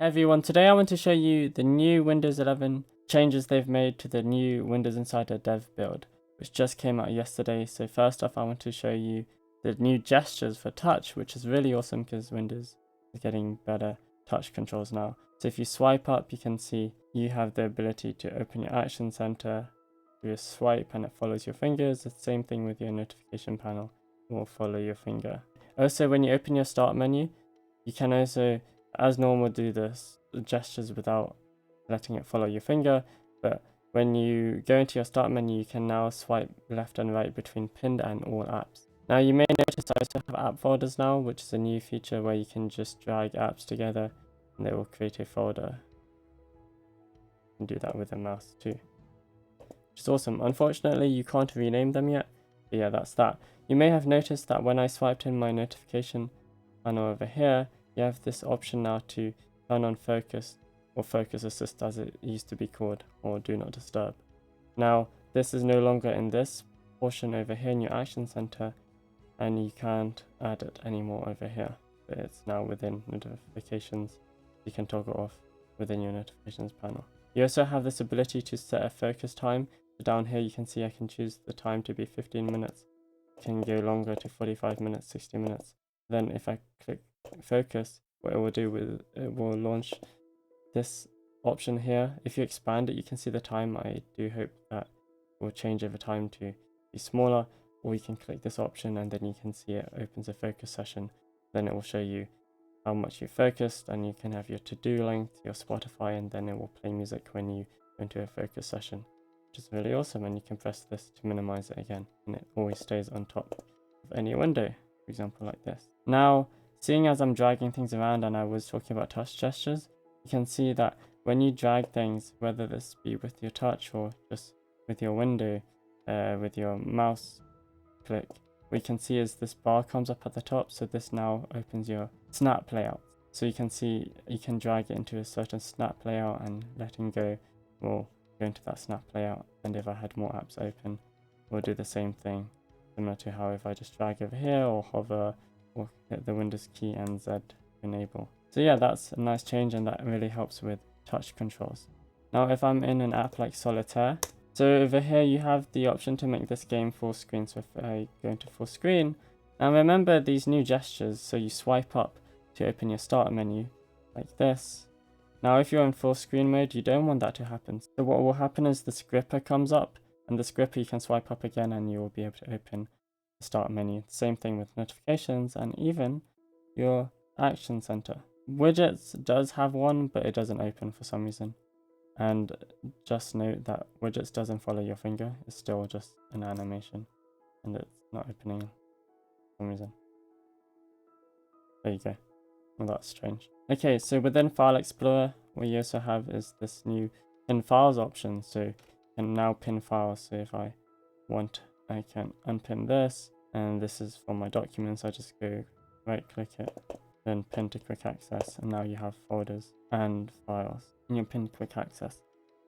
Hey everyone, today I want to show you the new Windows 11 changes they've made to the new Windows Insider Dev build, which just came out yesterday. So first off, I want to show you the new gestures for touch, which is really awesome because Windows is getting better touch controls now. So if you swipe up, you can see you have the ability to open your Action Center, do a swipe and it follows your fingers. The same thing with your notification panel, it will follow your finger. Also, when you open your start menu, you can also, as normal, do the gestures without letting it follow your finger, but when you go into your start menu, you can now swipe left and right between pinned and all apps. Now you may notice I also have app folders now, which is a new feature where you can just drag apps together and they will create a folder. You can do that with a mouse too, which is awesome. Unfortunately, you can't rename them yet, but yeah, that's that. You may have noticed that when I swiped in my notification panel over here, you have this option now to turn on focus or focus assist as it used to be called, or do not disturb. Now this is no longer in this portion over here in your action center, and you can't add it anymore over here, but it's now within notifications. You can toggle off within your notifications panel. You also have this ability to set a focus time. So down here you can see I can choose the time to be 15 minutes. It can go longer to 45 minutes, 60 minutes. Then if I click focus, what it will do is it will launch this option here. If you expand it, you can see the time. I do hope that it will change over time to be smaller, or you can click this option and then you can see it opens a focus session. Then it will show you how much you focused, and you can have your to-do length, your Spotify, and then it will play music when you go into a focus session, which is really awesome. And you can press this to minimize it again, and it always stays on top of any window, for example, like this. Now, seeing as I'm dragging things around and I was talking about touch gestures, you can see that when you drag things, whether this be with your touch or just with your window, with your mouse click, what you can see is this bar comes up at the top. So this now opens your snap layout. So you can see you can drag it into a certain snap layout, and letting go will go into that snap layout. And if I had more apps open, we'll do the same thing, similar to how if I just drag over here or hover or hit the Windows key and Z to enable. So yeah, that's a nice change, and that really helps with touch controls. Now if I'm in an app like Solitaire, so over here you have the option to make this game full screen. So if I go into full screen, and remember these new gestures, so you swipe up to open your start menu like this. Now if you're in full screen mode, you don't want that to happen. So what will happen is this gripper comes up, and this gripper you can swipe up again and you will be able to open the start menu. Same thing with notifications and even your action center. Widgets does have one, but it doesn't open for some reason. And just note that widgets doesn't follow your finger. It's still just an animation, and it's not opening for some reason. There you go. Well, that's strange. Okay, so within File Explorer, what you also have is this new pin files option. So you can now pin files. So if I want, I can unpin this, and this is for my documents. I just go right click it, then pin to quick access, and now you have folders and files in your pin quick access.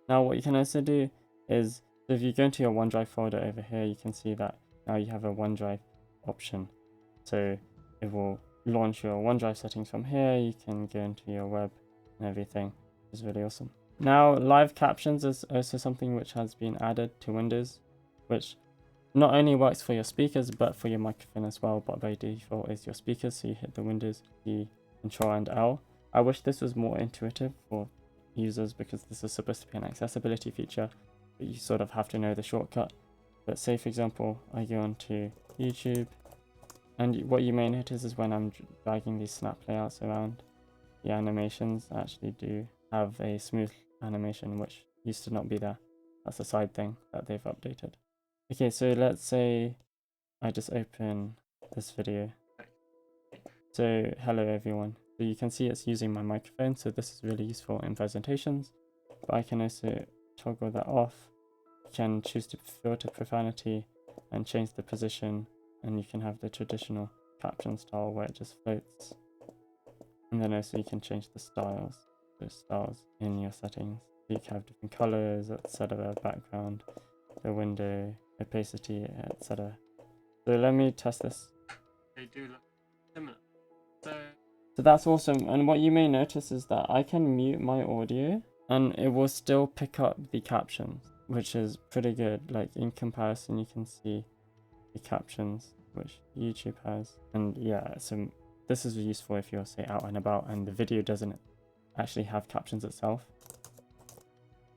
Now what you can also do is, if you go into your OneDrive folder over here, you can see that now you have a OneDrive option. So it will launch your OneDrive settings from here. You can go into your web and everything. It's really awesome. Now live captions is also something which has been added to Windows, which not only works for your speakers but for your microphone as well, but by default is your speakers. So you hit the Windows key, Control and L. I wish this was more intuitive for users, because this is supposed to be an accessibility feature, but you sort of have to know the shortcut. But say for example I go onto YouTube, and what you may notice is when I'm dragging these snap layouts around, the animations actually do have a smooth animation, which used to not be there. That's a side thing that they've updated. Okay, so let's say I just open this video. So hello everyone. So you can see it's using my microphone, so this is really useful in presentations. But I can also toggle that off. You can choose to filter profanity and change the position, and you can have the traditional caption style where it just floats. And then also you can change the styles, in your settings. So you can have different colors, etc., background, the window, opacity, etc. So let me test this. They do look similar. So So that's awesome. And what you may notice is that I can mute my audio and it will still pick up the captions, which is pretty good. Like in comparison, you can see the captions which YouTube has. And yeah, so this is useful if you're, say, out and about and the video doesn't actually have captions itself.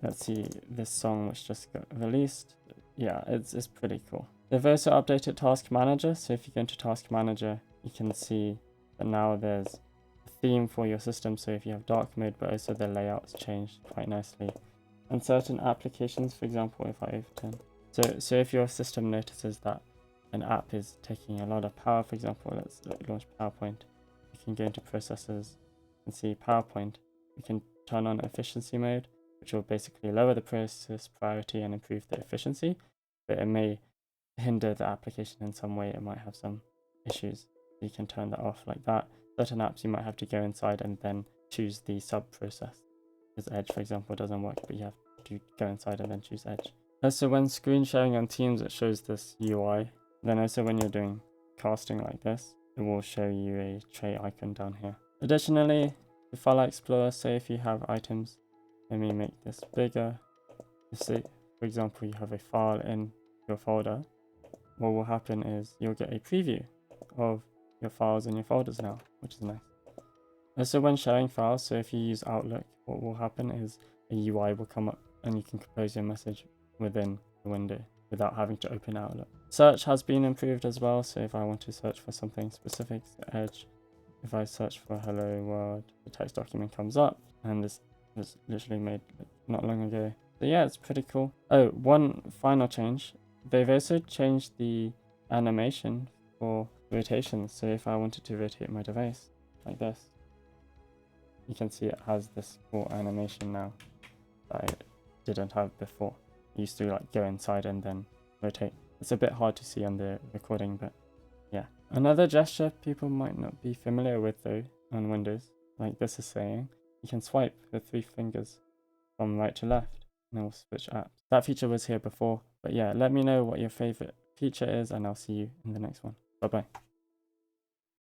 Let's see this song which just got released. Yeah, it's pretty cool. They've also updated Task Manager. So if you go into Task Manager, you can see that now there's a theme for your system. So if you have dark mode, but also the layout's changed quite nicely. And certain applications, for example, if I open, so if your system notices that an app is taking a lot of power, for example, let's launch PowerPoint. You can go into processes and see PowerPoint. We can turn on efficiency mode, which will basically lower the process priority and improve the efficiency, but it may hinder the application in some way. It might have some issues. You can turn that off like that. Certain apps you might have to go inside and then choose the sub process. Because Edge, for example, doesn't work, but you have to go inside and then choose Edge. Also, when screen sharing on Teams, it shows this UI. Then also when you're doing casting like this, it will show you a tray icon down here. Additionally, the File Explorer, say if you have items, let me make this bigger. Say, for example, you have a file in your folder. What will happen is you'll get a preview of your files in your folders now, which is nice. Also, when sharing files, so if you use Outlook, what will happen is a UI will come up and you can compose your message within the window without having to open Outlook. Search has been improved as well, so if I want to search for something specific, Edge, if I search for hello world, the text document comes up, and this was literally made not long ago. So yeah, it's pretty cool. Oh, one final change. They've also changed the animation for rotations. So if I wanted to rotate my device like this, you can see it has this cool animation now that I didn't have before. I used to like go inside and then rotate. It's a bit hard to see on the recording, but yeah. Another gesture people might not be familiar with though on Windows, like this is saying, you can swipe with 3 fingers from right to left and it will switch apps. That feature was here before, but yeah, let me know what your favorite feature is and I'll see you in the next one. Bye bye.